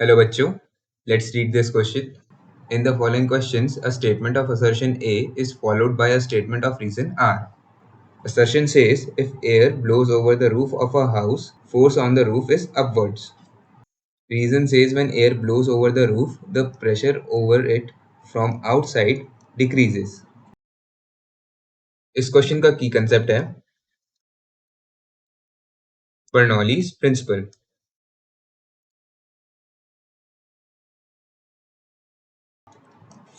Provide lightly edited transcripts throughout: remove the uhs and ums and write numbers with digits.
Hello bachcho, let's read this question. In the following questions, a statement of assertion A is followed by a statement of reason R. Assertion says if air blows over the roof of a house, force on the roof is upwards. Reason says when air blows over the roof, the pressure over it from outside decreases. इस question का की concept है Bernoulli's principle.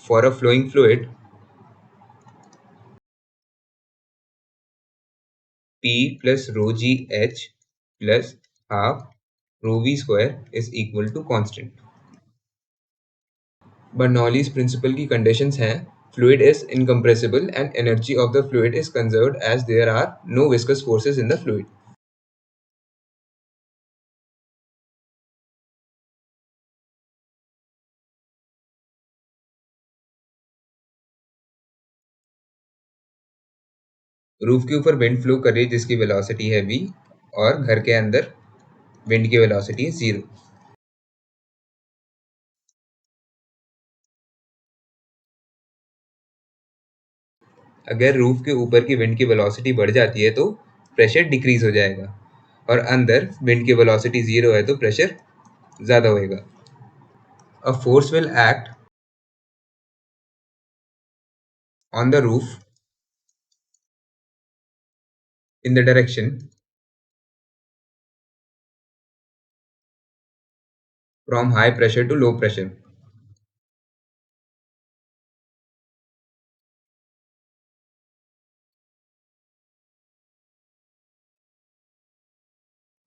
For a flowing fluid, P plus rho g h plus half rho v square is equal to constant. Bernoulli's principle की conditions हैं fluid is incompressible and energy of the fluid is conserved as there are no viscous forces in the fluid. Roof के ऊपर wind flow कर रही है जिसकी velocity है v और घर के अंदर विंड की वेलोसिटी है 0. अगर रूफ के ऊपर की विंड की वेलोसिटी बढ़ जाती है तो प्रेशर डिक्रीज हो जाएगा और अंदर विंड की वेलोसिटी 0 है तो प्रेशर ज़्यादा होएगा. A force will act on the roof in the direction from high pressure to low pressure.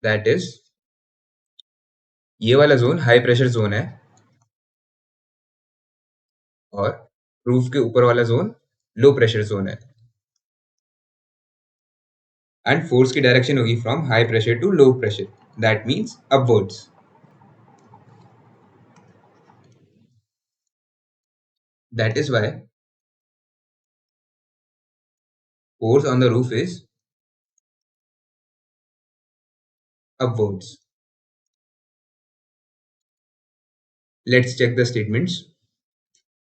That is, ये वाला जोन हाई प्रेशर जोन है और रूफ के ऊपर वाला जोन लो प्रेशर जोन है. एंड फोर्स की डायरेक्शन होगी from high pressure to low pressure. That means upwards. That is why force on the roof is upwards. Let's check the statements.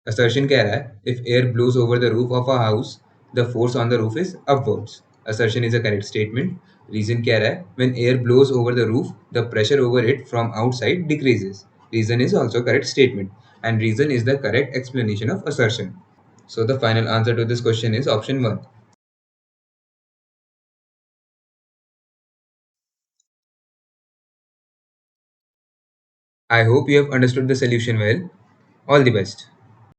Assertion कह रहा है if air blows over the roof of a house the force on the roof is upwards. Assertion is a correct statement. Reason कह रहा है when air blows over the roof the pressure over it from outside decreases. Reason is also correct statement and reason is the correct explanation of assertion. So the final answer to this question is option 1. I hope you have understood the solution well. All the best.